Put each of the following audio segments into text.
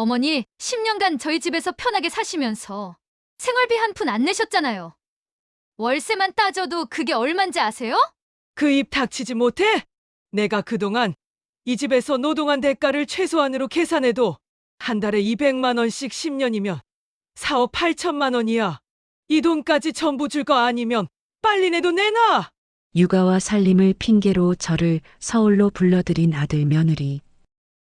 어머니, 10년간 저희 집에서 편하게 사시면서 생활비 한 푼 안 내셨잖아요. 월세만 따져도 그게 얼만지 아세요? 그 입 닥치지 못해? 내가 그동안 이 집에서 노동한 대가를 최소한으로 계산해도 한 달에 200만 원씩 10년이면 4억 8천만 원이야. 이 돈까지 전부 줄 거 아니면 빨리 내 돈 내놔! 육아와 살림을 핑계로 저를 서울로 불러들인 아들 며느리.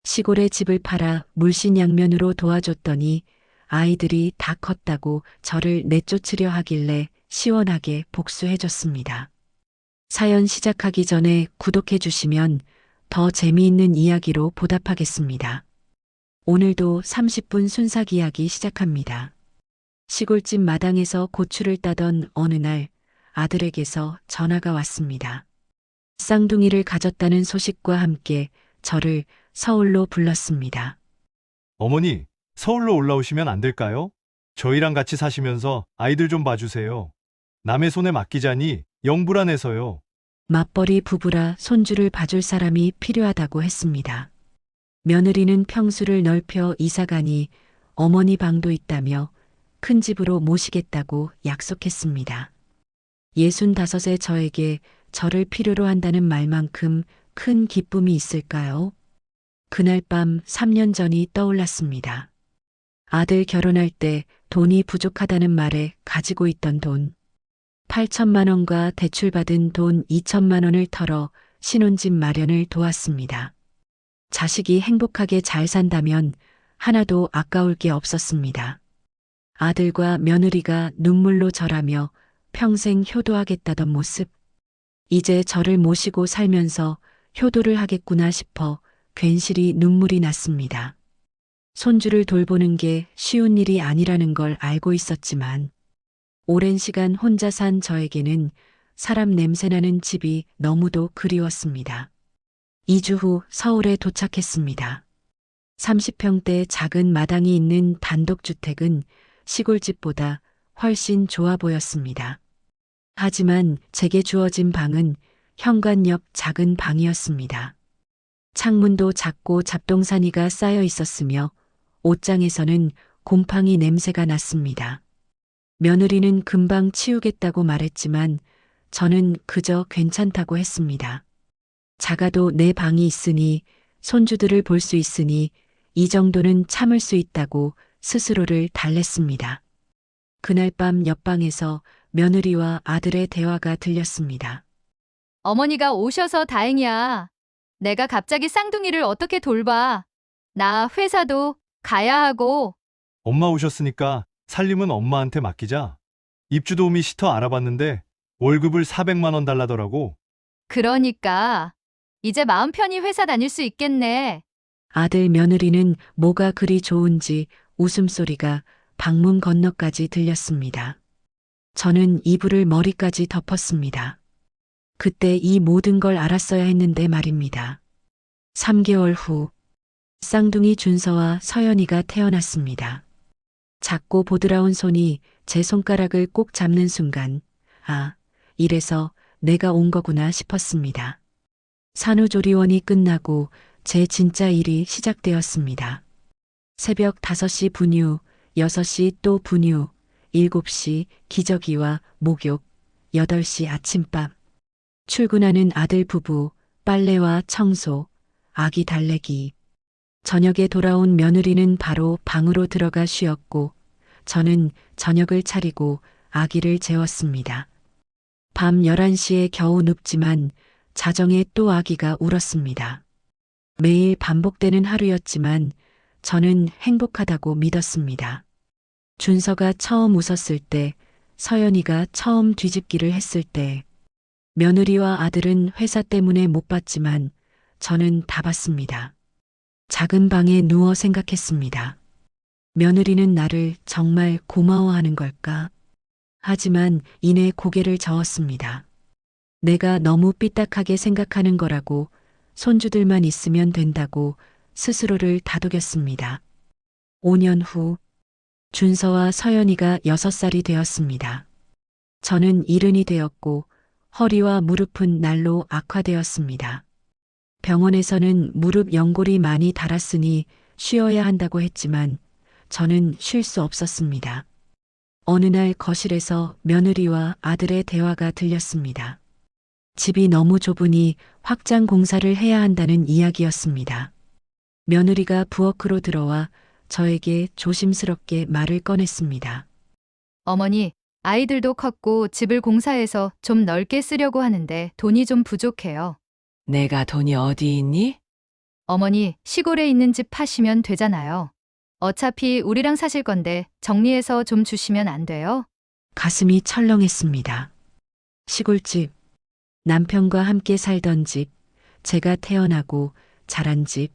시골에 집을 팔아 물신양면으로 도와줬더니 아이들이 다 컸다고 저를 내쫓으려 하길래 시원하게 복수해줬습니다. 사연 시작하기 전에 구독해 주시면 더 재미있는 이야기로 보답하겠습니다. 오늘도 30분 순삭 이야기 시작합니다. 시골집 마당에서 고추를 따던 어느 날 아들에게서 전화가 왔습니다. 쌍둥이를 가졌다는 소식과 함께 저를 서울로 불렀습니다. 어머니, 서울로 올라오시면 안 될까요? 저희랑 같이 사시면서 아이들 좀 봐주세요. 남의 손에 맡기자니 영 불안해서요. 맞벌이 부부라 손주를 봐줄 사람이 필요하다고 했습니다. 며느리는 평수를 넓혀 이사가니 어머니 방도 있다며 큰 집으로 모시겠다고 약속했습니다. 65의 저에게 저를 필요로 한다는 말만큼 큰 기쁨이 있을까요? 그날 밤 3년 전이 떠올랐습니다. 아들 결혼할 때 돈이 부족하다는 말에 가지고 있던 돈. 8천만 원과 대출받은 돈 2천만 원을 털어 신혼집 마련을 도왔습니다. 자식이 행복하게 잘 산다면 하나도 아까울 게 없었습니다. 아들과 며느리가 눈물로 절하며 평생 효도하겠다던 모습. 이제 저를 모시고 살면서 효도를 하겠구나 싶어 괜시리 눈물이 났습니다. 손주를 돌보는 게 쉬운 일이 아니라는 걸 알고 있었지만 오랜 시간 혼자 산 저에게는 사람 냄새나는 집이 너무도 그리웠습니다. 2주 후 서울에 도착했습니다. 30평대 작은 마당이 있는 단독주택은 시골집보다 훨씬 좋아 보였습니다. 하지만 제게 주어진 방은 현관 옆 작은 방이었습니다. 창문도 작고 잡동사니가 쌓여 있었으며 옷장에서는 곰팡이 냄새가 났습니다. 며느리는 금방 치우겠다고 말했지만 저는 그저 괜찮다고 했습니다. 작아도 내 방이 있으니 손주들을 볼 수 있으니 이 정도는 참을 수 있다고 스스로를 달랬습니다. 그날 밤 옆방에서 며느리와 아들의 대화가 들렸습니다. 어머니가 오셔서 다행이야. 내가 갑자기 쌍둥이를 어떻게 돌봐. 나 회사도 가야 하고. 엄마 오셨으니까 살림은 엄마한테 맡기자. 입주 도우미 시터 알아봤는데 월급을 400만 원 달라더라고. 그러니까 이제 마음 편히 회사 다닐 수 있겠네. 아들 며느리는 뭐가 그리 좋은지 웃음소리가 방문 건너까지 들렸습니다. 저는 이불을 머리까지 덮었습니다. 그때 이 모든 걸 알았어야 했는데 말입니다. 3개월 후 쌍둥이 준서와 서연이가 태어났습니다. 작고 보드라운 손이 제 손가락을 꼭 잡는 순간, 아, 이래서 내가 온 거구나 싶었습니다. 산후조리원이 끝나고 제 진짜 일이 시작되었습니다. 새벽 5시 분유, 6시 또 분유, 7시 기저귀와 목욕, 8시 아침밥. 출근하는 아들 부부, 빨래와 청소, 아기 달래기. 저녁에 돌아온 며느리는 바로 방으로 들어가 쉬었고 저는 저녁을 차리고 아기를 재웠습니다. 밤 11시에 겨우 눕지만 자정에 또 아기가 울었습니다. 매일 반복되는 하루였지만 저는 행복하다고 믿었습니다. 준서가 처음 웃었을 때, 서연이가 처음 뒤집기를 했을 때, 며느리와 아들은 회사 때문에 못 봤지만 저는 다 봤습니다. 작은 방에 누워 생각했습니다. 며느리는 나를 정말 고마워하는 걸까? 하지만 이내 고개를 저었습니다. 내가 너무 삐딱하게 생각하는 거라고, 손주들만 있으면 된다고 스스로를 다독였습니다. 5년 후 준서와 서연이가 6살이 되었습니다. 저는 이른이 되었고 허리와 무릎은 날로 악화되었습니다. 병원에서는 무릎 연골이 많이 닳았으니 쉬어야 한다고 했지만 저는 쉴 수 없었습니다. 어느 날 거실에서 며느리와 아들의 대화가 들렸습니다. 집이 너무 좁으니 확장 공사를 해야 한다는 이야기였습니다. 며느리가 부엌으로 들어와 저에게 조심스럽게 말을 꺼냈습니다. 어머니, 아이들도 컸고 집을 공사해서 좀 넓게 쓰려고 하는데 돈이 좀 부족해요. 내가 돈이 어디 있니? 어머니, 시골에 있는 집 파시면 되잖아요. 어차피 우리랑 사실 건데 정리해서 좀 주시면 안 돼요? 가슴이 철렁했습니다. 시골집, 남편과 함께 살던 집, 제가 태어나고 자란 집,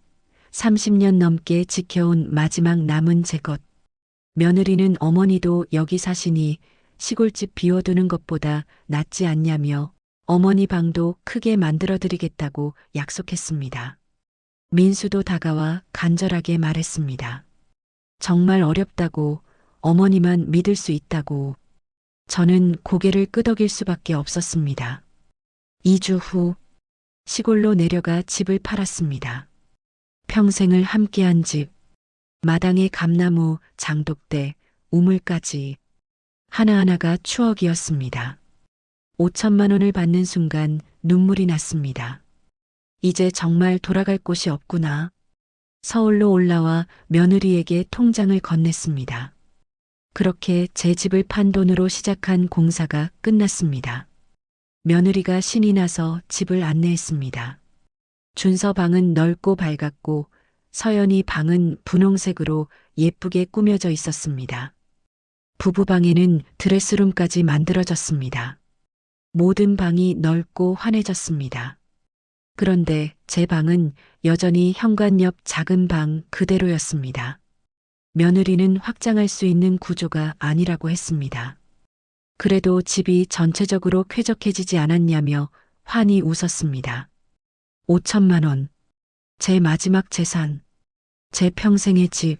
30년 넘게 지켜온 마지막 남은 제 것. 며느리는 어머니도 여기 사시니 시골집 비워두는 것보다 낫지 않냐며 어머니 방도 크게 만들어드리겠다고 약속했습니다. 민수도 다가와 간절하게 말했습니다. 정말 어렵다고, 어머니만 믿을 수 있다고. 저는 고개를 끄덕일 수밖에 없었습니다. 2주 후 시골로 내려가 집을 팔았습니다. 평생을 함께한 집, 마당에 감나무, 장독대, 우물까지 하나하나가 추억이었습니다. 5천만 원을 받는 순간 눈물이 났습니다. 이제 정말 돌아갈 곳이 없구나. 서울로 올라와 며느리에게 통장을 건넸습니다. 그렇게 제 집을 판 돈으로 시작한 공사가 끝났습니다. 며느리가 신이 나서 집을 안내했습니다. 준서 방은 넓고 밝았고 서연이 방은 분홍색으로 예쁘게 꾸며져 있었습니다. 부부방에는 드레스룸까지 만들어졌습니다. 모든 방이 넓고 환해졌습니다. 그런데 제 방은 여전히 현관 옆 작은 방 그대로였습니다. 며느리는 확장할 수 있는 구조가 아니라고 했습니다. 그래도 집이 전체적으로 쾌적해지지 않았냐며 환히 웃었습니다. 5천만 원. 제 마지막 재산. 제 평생의 집.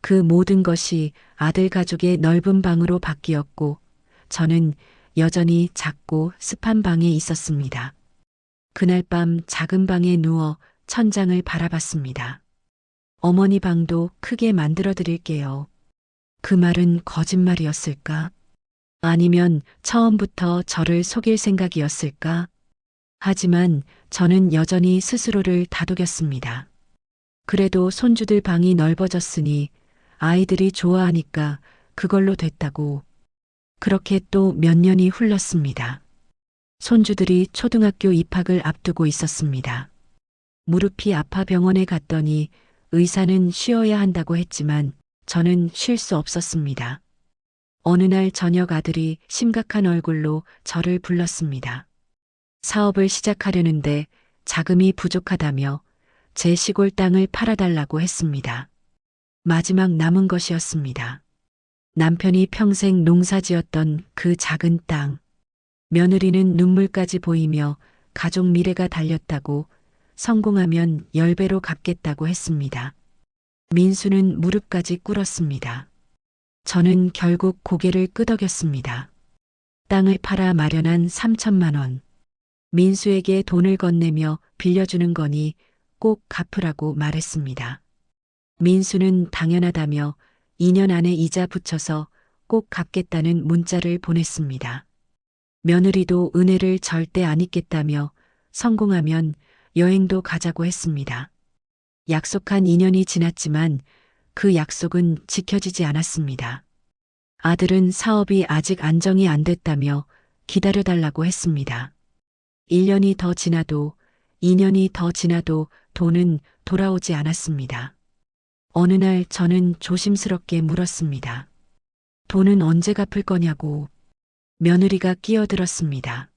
그 모든 것이 아들 가족의 넓은 방으로 바뀌었고 저는 여전히 작고 습한 방에 있었습니다. 그날 밤 작은 방에 누워 천장을 바라봤습니다. 어머니 방도 크게 만들어 드릴게요. 그 말은 거짓말이었을까? 아니면 처음부터 저를 속일 생각이었을까? 하지만 저는 여전히 스스로를 다독였습니다. 그래도 손주들 방이 넓어졌으니 아이들이 좋아하니까 그걸로 됐다고. 그렇게 또 몇 년이 흘렀습니다. 손주들이 초등학교 입학을 앞두고 있었습니다. 무릎이 아파 병원에 갔더니 의사는 쉬어야 한다고 했지만 저는 쉴 수 없었습니다. 어느 날 저녁 아들이 심각한 얼굴로 저를 불렀습니다. 사업을 시작하려는데 자금이 부족하다며 제 시골 땅을 팔아달라고 했습니다. 마지막 남은 것이었습니다. 남편이 평생 농사지었던 그 작은 땅. 며느리는 눈물까지 보이며 가족 미래가 달렸다고 성공하면 10배로 갚겠다고 했습니다. 민수는 무릎까지 꿇었습니다. 저는 결국 고개를 끄덕였습니다. 땅을 팔아 마련한 3천만 원. 민수에게 돈을 건네며 빌려주는 거니 꼭 갚으라고 말했습니다. 민수는 당연하다며 2년 안에 이자 붙여서 꼭 갚겠다는 문자를 보냈습니다. 며느리도 은혜를 절대 안 잊겠다며 성공하면 여행도 가자고 했습니다. 약속한 2년이 지났지만 그 약속은 지켜지지 않았습니다. 아들은 사업이 아직 안정이 안 됐다며 기다려달라고 했습니다. 1년이 더 지나도 2년이 더 지나도 돈은 돌아오지 않았습니다. 어느 날 저는 조심스럽게 물었습니다. 돈은 언제 갚을 거냐고. 며느리가 끼어들었습니다.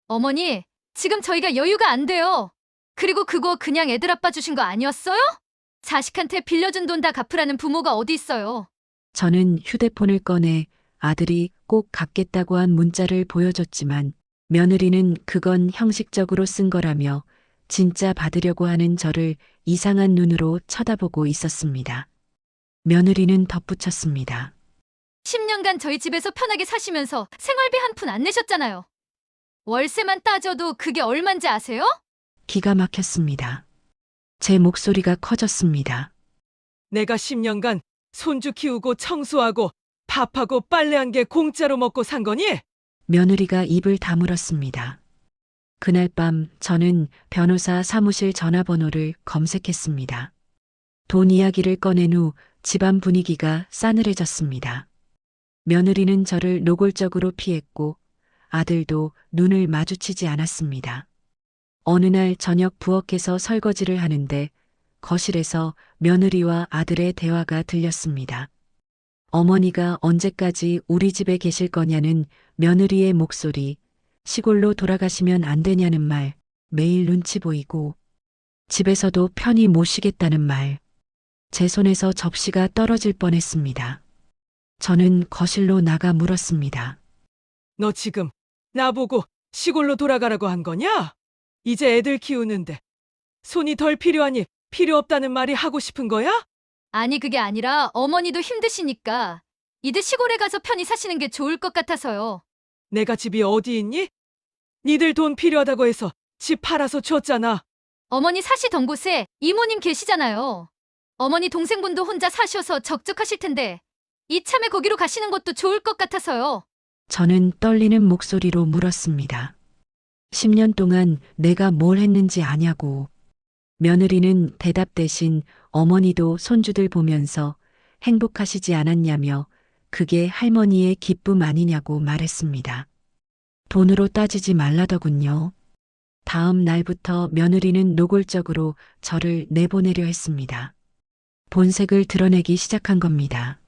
어머니, 지금 저희가 여유가 안 돼요. 그리고 그거 그냥 애들 아빠 주신 거 아니었어요? 자식한테 빌려준 돈 다 갚으라는 부모가 어디 있어요? 저는 휴대폰을 꺼내 아들이 꼭 갚겠다고 한 문자를 보여줬지만 며느리는 그건 형식적으로 쓴 거라며 진짜 받으려고 하는 저를 이상한 눈으로 쳐다보고 있었습니다. 며느리는 덧붙였습니다. 10년간 저희 집에서 편하게 사시면서 생활비 한 푼 안 내셨잖아요. 월세만 따져도 그게 얼만지 아세요? 기가 막혔습니다. 제 목소리가 커졌습니다. 내가 10년간 손주 키우고 청소하고 밥하고 빨래한 게 공짜로 먹고 산 거니? 며느리가 입을 다물었습니다. 그날 밤 저는 변호사 사무실 전화번호를 검색했습니다. 돈 이야기를 꺼낸 후 집안 분위기가 싸늘해졌습니다. 며느리는 저를 노골적으로 피했고 아들도 눈을 마주치지 않았습니다. 어느 날 저녁 부엌에서 설거지를 하는데 거실에서 며느리와 아들의 대화가 들렸습니다. 어머니가 언제까지 우리 집에 계실 거냐는 며느리의 목소리, 시골로 돌아가시면 안 되냐는 말, 매일 눈치 보이고 집에서도 편히 못 쉬겠다는 말. 제 손에서 접시가 떨어질 뻔했습니다. 저는 거실로 나가 물었습니다. 너 지금 나보고 시골로 돌아가라고 한 거냐? 이제 애들 키우는데 손이 덜 필요하니 필요 없다는 말이 하고 싶은 거야? 아니, 그게 아니라 어머니도 힘드시니까 이제 시골에 가서 편히 사시는 게 좋을 것 같아서요. 내가 집이 어디 있니? 니들 돈 필요하다고 해서 집 팔아서 줬잖아. 어머니 사시던 곳에 이모님 계시잖아요. 어머니 동생분도 혼자 사셔서 적적하실 텐데 이참에 거기로 가시는 것도 좋을 것 같아서요. 저는 떨리는 목소리로 물었습니다. 10년 동안 내가 뭘 했는지 아냐고. 며느리는 대답 대신 어머니도 손주들 보면서 행복하시지 않았냐며 그게 할머니의 기쁨 아니냐고 말했습니다. 돈으로 따지지 말라더군요. 다음 날부터 며느리는 노골적으로 저를 내보내려 했습니다. 본색을 드러내기 시작한 겁니다.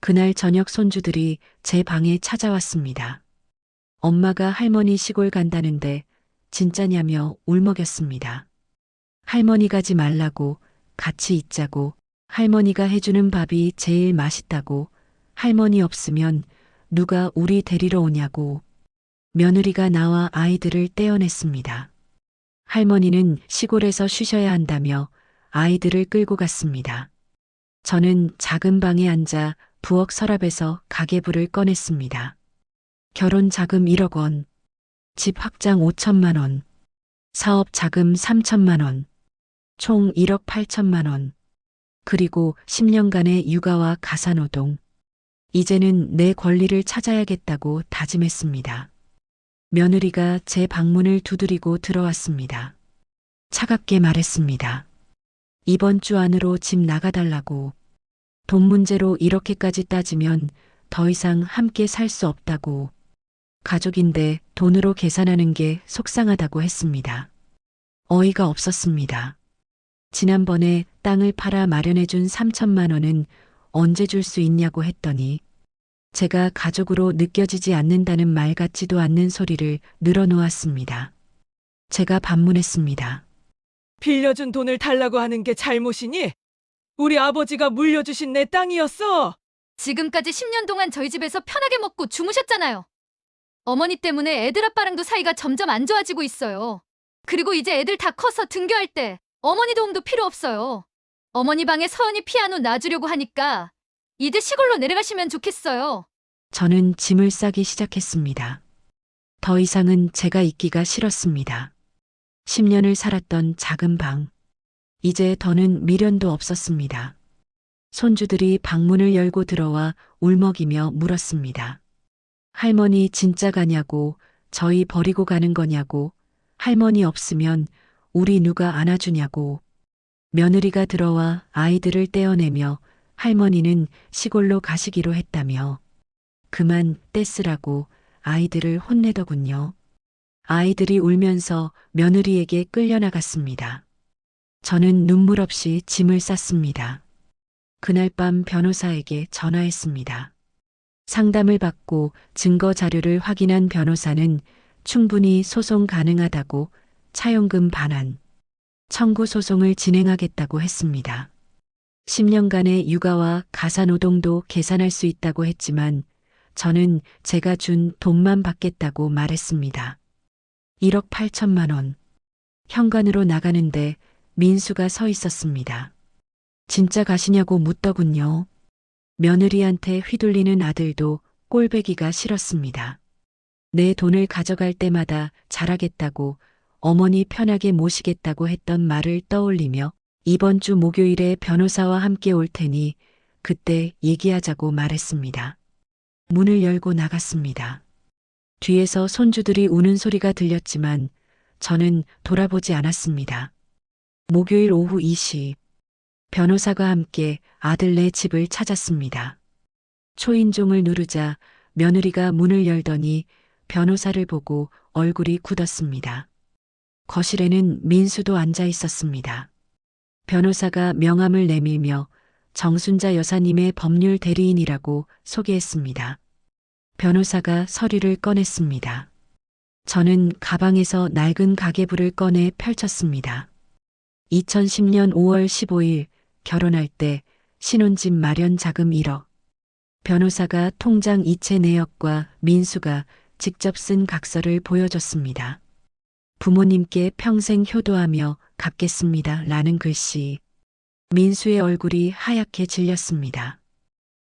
그날 저녁 손주들이 제 방에 찾아왔습니다. 엄마가 할머니 시골 간다는데 진짜냐며 울먹였습니다. 할머니 가지 말라고, 같이 있자고, 할머니가 해주는 밥이 제일 맛있다고, 할머니 없으면 누가 우리 데리러 오냐고. 며느리가 나와 아이들을 떼어냈습니다. 할머니는 시골에서 쉬셔야 한다며 아이들을 끌고 갔습니다. 저는 작은 방에 앉아 부엌 서랍에서 가계부를 꺼냈습니다. 결혼 자금 1억 원, 집 확장 5천만 원, 사업 자금 3천만 원, 총 1억 8천만 원, 그리고 10년간의 육아와 가사노동. 이제는 내 권리를 찾아야겠다고 다짐했습니다. 며느리가 제 방문을 두드리고 들어왔습니다. 차갑게 말했습니다. 이번 주 안으로 집 나가달라고. 돈 문제로 이렇게까지 따지면 더 이상 함께 살 수 없다고. 가족인데 돈으로 계산하는 게 속상하다고 했습니다. 어이가 없었습니다. 지난번에 땅을 팔아 마련해준 3천만 원은 언제 줄 수 있냐고 했더니 제가 가족으로 느껴지지 않는다는 말 같지도 않는 소리를 늘어놓았습니다. 제가 반문했습니다. 빌려준 돈을 달라고 하는 게 잘못이니? 우리 아버지가 물려주신 내 땅이었어. 지금까지 10년 동안 저희 집에서 편하게 먹고 주무셨잖아요. 어머니 때문에 애들 아빠랑도 사이가 점점 안 좋아지고 있어요. 그리고 이제 애들 다 커서 등교할 때 어머니 도움도 필요 없어요. 어머니 방에 서연이 피아노 놔주려고 하니까 이제 시골로 내려가시면 좋겠어요. 저는 짐을 싸기 시작했습니다. 더 이상은 제가 있기가 싫었습니다. 10년을 살았던 작은 방. 이제 더는 미련도 없었습니다. 손주들이 방문을 열고 들어와 울먹이며 물었습니다. 할머니 진짜 가냐고, 저희 버리고 가는 거냐고, 할머니 없으면 우리 누가 안아주냐고. 며느리가 들어와 아이들을 떼어내며 할머니는 시골로 가시기로 했다며 그만 떼쓰라고 아이들을 혼내더군요. 아이들이 울면서 며느리에게 끌려나갔습니다. 저는 눈물 없이 짐을 쌌습니다. 그날 밤 변호사에게 전화했습니다. 상담을 받고 증거 자료를 확인한 변호사는 충분히 소송 가능하다고 차용금 반환, 청구 소송을 진행하겠다고 했습니다. 10년간의 육아와 가사노동도 계산할 수 있다고 했지만 저는 제가 준 돈만 받겠다고 말했습니다. 1억 8천만 원. 현관으로 나가는데 민수가 서 있었습니다. 진짜 가시냐고 묻더군요. 며느리한테 휘둘리는 아들도 꼴배기가 싫었습니다. 내 돈을 가져갈 때마다 잘하겠다고 어머니 편하게 모시겠다고 했던 말을 떠올리며 이번 주 목요일에 변호사와 함께 올 테니 그때 얘기하자고 말했습니다. 문을 열고 나갔습니다. 뒤에서 손주들이 우는 소리가 들렸지만 저는 돌아보지 않았습니다. 목요일 오후 2시 변호사가 함께 아들네 집을 찾았습니다. 초인종을 누르자 며느리가 문을 열더니 변호사를 보고 얼굴이 굳었습니다. 거실에는 민수도 앉아 있었습니다. 변호사가 명함을 내밀며 정순자 여사님의 법률 대리인이라고 소개했습니다. 변호사가 서류를 꺼냈습니다. 저는 가방에서 낡은 가계부를 꺼내 펼쳤습니다. 2010년 5월 15일 결혼할 때 신혼집 마련 자금 1억. 변호사가 통장 이체 내역과 민수가 직접 쓴 각서를 보여줬습니다. 부모님께 평생 효도하며 갚겠습니다. 라는 글씨. 민수의 얼굴이 하얗게 질렸습니다.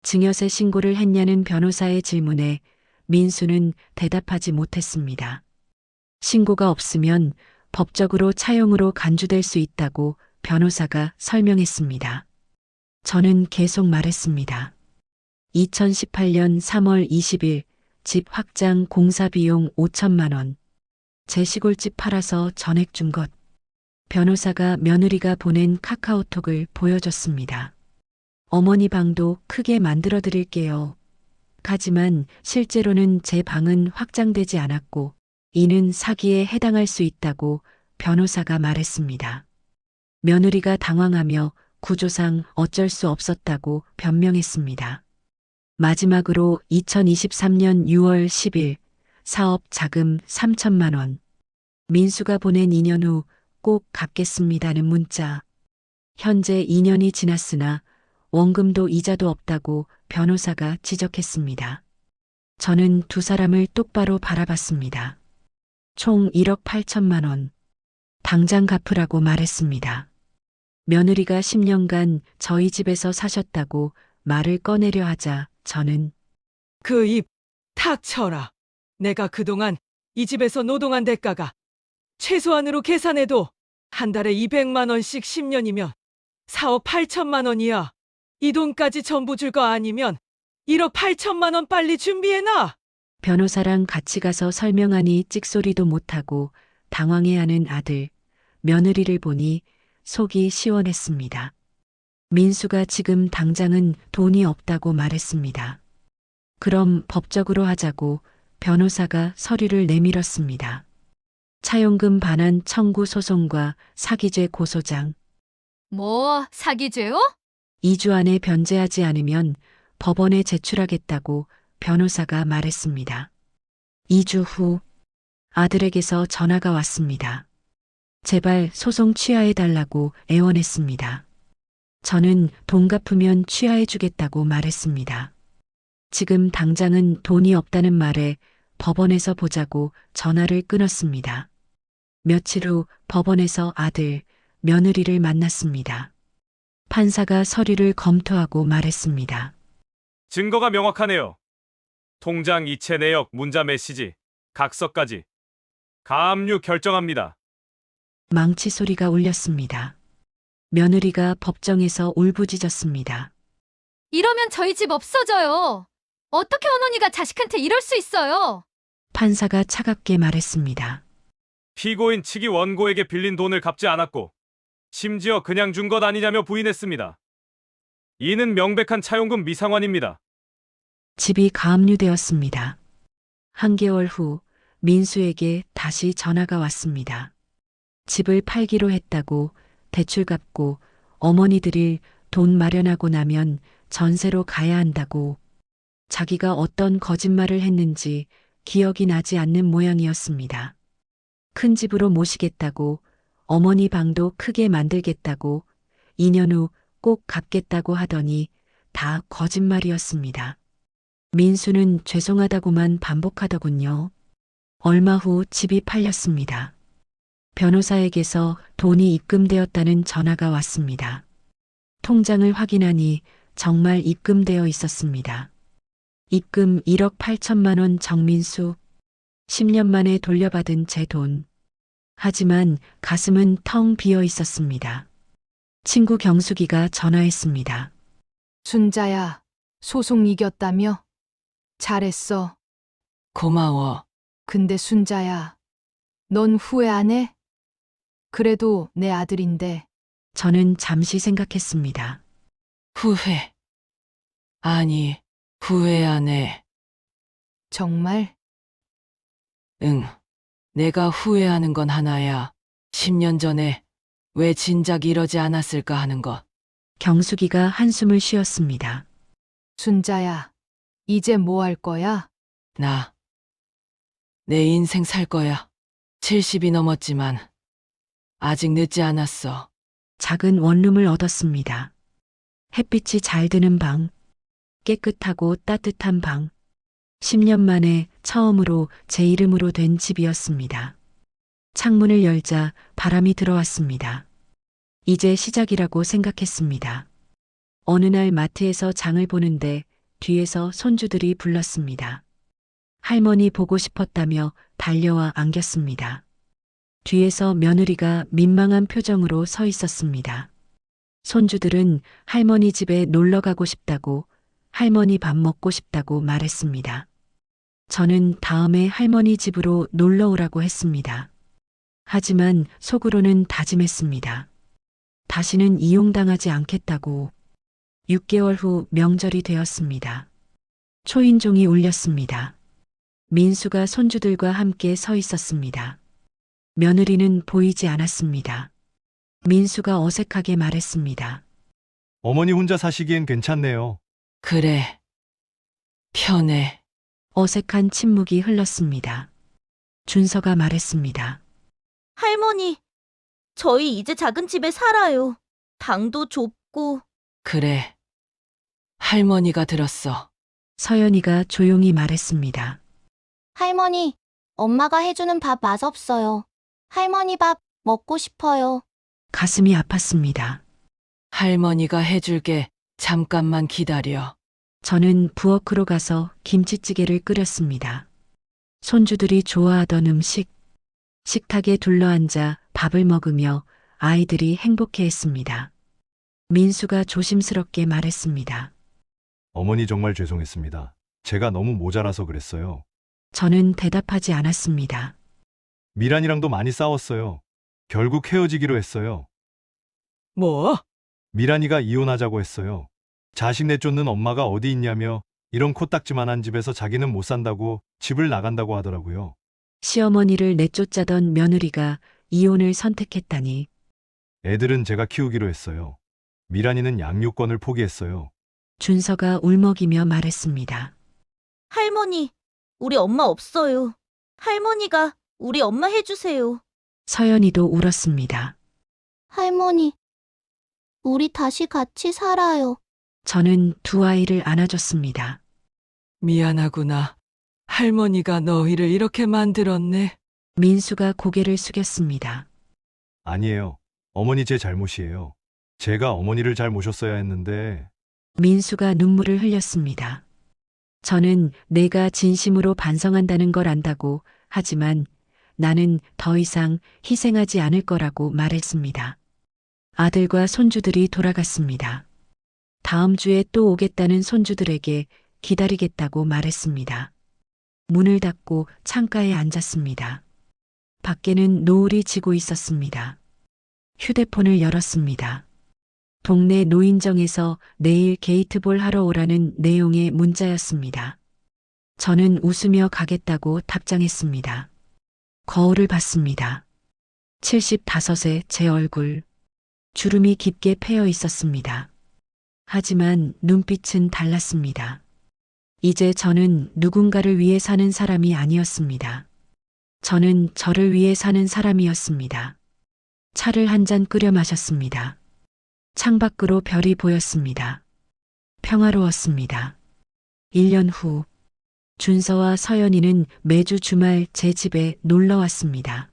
증여세 신고를 했냐는 변호사의 질문에 민수는 대답하지 못했습니다. 신고가 없으면 법적으로 차용으로 간주될 수 있다고 변호사가 설명했습니다. 저는 계속 말했습니다. 2018년 3월 20일 집 확장 공사 비용 5천만 원. 제 시골집 팔아서 전액 준 것. 변호사가 며느리가 보낸 카카오톡을 보여줬습니다. 어머니 방도 크게 만들어 드릴게요. 하지만 실제로는 제 방은 확장되지 않았고 이는 사기에 해당할 수 있다고 변호사가 말했습니다. 며느리가 당황하며 구조상 어쩔 수 없었다고 변명했습니다. 마지막으로 2023년 6월 10일 사업 자금 3천만 원. 민수가 보낸 2년 후 꼭 갚겠습니다는 문자. 현재 2년이 지났으나 원금도 이자도 없다고 변호사가 지적했습니다. 저는 두 사람을 똑바로 바라봤습니다. 총 1억 8천만 원. 당장 갚으라고 말했습니다. 며느리가 10년간 저희 집에서 사셨다고 말을 꺼내려 하자 저는 그 입 탁 쳐라. 내가 그동안 이 집에서 노동한 대가가 최소한으로 계산해도 한 달에 200만 원씩 10년이면 4억 8천만 원이야. 이 돈까지 전부 줄 거 아니면 1억 8천만 원 빨리 준비해놔. 변호사랑 같이 가서 설명하니 찍소리도 못하고 당황해하는 아들, 며느리를 보니 속이 시원했습니다. 민수가 지금 당장은 돈이 없다고 말했습니다. 그럼 법적으로 하자고 변호사가 서류를 내밀었습니다. 차용금 반환 청구 소송과 사기죄 고소장. 뭐, 사기죄요? 2주 안에 변제하지 않으면 법원에 제출하겠다고 변호사가 말했습니다. 2주 후 아들에게서 전화가 왔습니다. 제발 소송 취하해달라고 애원했습니다. 저는 돈 갚으면 취하해주겠다고 말했습니다. 지금 당장은 돈이 없다는 말에 법원에서 보자고 전화를 끊었습니다. 며칠 후 법원에서 아들, 며느리를 만났습니다. 판사가 서류를 검토하고 말했습니다. 증거가 명확하네요. 통장 이체 내역, 문자 메시지, 각서까지. 가압류 결정합니다. 망치 소리가 울렸습니다. 며느리가 법정에서 울부짖었습니다. 이러면 저희 집 없어져요. 어떻게 어머니가 자식한테 이럴 수 있어요? 판사가 차갑게 말했습니다. 피고인 측이 원고에게 빌린 돈을 갚지 않았고 심지어 그냥 준 것 아니냐며 부인했습니다. 이는 명백한 차용금 미상환입니다. 집이 가압류되었습니다. 한 개월 후 민수에게 다시 전화가 왔습니다. 집을 팔기로 했다고 대출 갚고 어머니 드릴 돈 마련하고 나면 전세로 가야 한다고. 자기가 어떤 거짓말을 했는지 기억이 나지 않는 모양이었습니다. 큰 집으로 모시겠다고, 어머니 방도 크게 만들겠다고, 2년 후 꼭 갚겠다고 하더니 다 거짓말이었습니다. 민수는 죄송하다고만 반복하더군요. 얼마 후 집이 팔렸습니다. 변호사에게서 돈이 입금되었다는 전화가 왔습니다. 통장을 확인하니 정말 입금되어 있었습니다. 입금 1억 8천만 원 정민수. 10년 만에 돌려받은 제 돈. 하지만 가슴은 텅 비어 있었습니다. 친구 경숙이가 전화했습니다. 순자야, 소송 이겼다며? 잘했어. 고마워. 근데 순자야, 넌 후회 안 해? 그래도 내 아들인데. 저는 잠시 생각했습니다. 후회. 아니, 후회 안 해. 정말? 응. 내가 후회하는 건 하나야. 10년 전에 왜 진작 이러지 않았을까 하는 것. 경숙이가 한숨을 쉬었습니다. 순자야, 이제 뭐 할 거야? 내 인생 살 거야. 70이 넘었지만 아직 늦지 않았어. 작은 원룸을 얻었습니다. 햇빛이 잘 드는 방, 깨끗하고 따뜻한 방. 10년 만에 처음으로 제 이름으로 된 집이었습니다. 창문을 열자 바람이 들어왔습니다. 이제 시작이라고 생각했습니다. 어느 날 마트에서 장을 보는데 뒤에서 손주들이 불렀습니다. 할머니 보고 싶었다며 달려와 안겼습니다. 뒤에서 며느리가 민망한 표정으로 서 있었습니다. 손주들은 할머니 집에 놀러 가고 싶다고, 할머니 밥 먹고 싶다고 말했습니다. 저는 다음에 할머니 집으로 놀러 오라고 했습니다. 하지만 속으로는 다짐했습니다. 다시는 이용당하지 않겠다고. 6개월 후 명절이 되었습니다. 초인종이 울렸습니다. 민수가 손주들과 함께 서 있었습니다. 며느리는 보이지 않았습니다. 민수가 어색하게 말했습니다. 어머니 혼자 사시기엔 괜찮네요. 그래. 편해. 어색한 침묵이 흘렀습니다. 준서가 말했습니다. 할머니, 저희 이제 작은 집에 살아요. 방도 좁고. 그래. 할머니가 들었어. 서연이가 조용히 말했습니다. 할머니, 엄마가 해주는 밥 맛없어요. 할머니 밥 먹고 싶어요. 가슴이 아팠습니다. 할머니가 해줄게. 잠깐만 기다려. 저는 부엌으로 가서 김치찌개를 끓였습니다. 손주들이 좋아하던 음식, 식탁에 둘러앉아 밥을 먹으며 아이들이 행복해했습니다. 민수가 조심스럽게 말했습니다. 어머니 정말 죄송했습니다. 제가 너무 모자라서 그랬어요. 저는 대답하지 않았습니다. 미란이랑도 많이 싸웠어요. 결국 헤어지기로 했어요. 뭐? 미란이가 이혼하자고 했어요. 자식 내쫓는 엄마가 어디 있냐며 이런 코딱지만한 집에서 자기는 못 산다고 집을 나간다고 하더라고요. 시어머니를 내쫓자던 며느리가 이혼을 선택했다니. 애들은 제가 키우기로 했어요. 미란이는 양육권을 포기했어요. 준서가 울먹이며 말했습니다. 할머니, 우리 엄마 없어요. 할머니가 우리 엄마 해주세요. 서연이도 울었습니다. 할머니, 우리 다시 같이 살아요. 저는 두 아이를 안아줬습니다. 미안하구나. 할머니가 너희를 이렇게 만들었네. 민수가 고개를 숙였습니다. 아니에요. 어머니 제 잘못이에요. 제가 어머니를 잘 모셨어야 했는데 민수가 눈물을 흘렸습니다. 저는 내가 진심으로 반성한다는 걸 안다고, 하지만 나는 더 이상 희생하지 않을 거라고 말했습니다. 아들과 손주들이 돌아갔습니다. 다음 주에 또 오겠다는 손주들에게 기다리겠다고 말했습니다. 문을 닫고 창가에 앉았습니다. 밖에는 노을이 지고 있었습니다. 휴대폰을 열었습니다. 동네 노인정에서 내일 게이트볼 하러 오라는 내용의 문자였습니다. 저는 웃으며 가겠다고 답장했습니다. 거울을 봤습니다. 75세 제 얼굴. 주름이 깊게 패여 있었습니다. 하지만 눈빛은 달랐습니다. 이제 저는 누군가를 위해 사는 사람이 아니었습니다. 저는 저를 위해 사는 사람이었습니다. 차를 한 잔 끓여 마셨습니다. 창밖으로 별이 보였습니다. 평화로웠습니다. 1년 후, 준서와 서연이는 매주 주말 제 집에 놀러 왔습니다.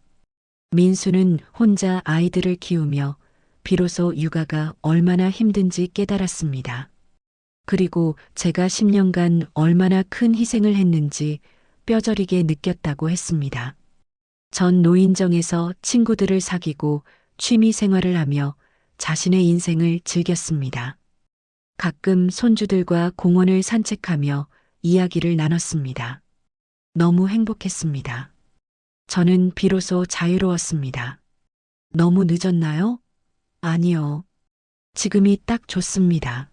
민수는 혼자 아이들을 키우며 비로소 육아가 얼마나 힘든지 깨달았습니다. 그리고 제가 10년간 얼마나 큰 희생을 했는지 뼈저리게 느꼈다고 했습니다. 전 노인정에서 친구들을 사귀고 취미 생활을 하며 자신의 인생을 즐겼습니다. 가끔 손주들과 공원을 산책하며 이야기를 나눴습니다. 너무 행복했습니다. 저는 비로소 자유로웠습니다. 너무 늦었나요? 아니요. 지금이 딱 좋습니다.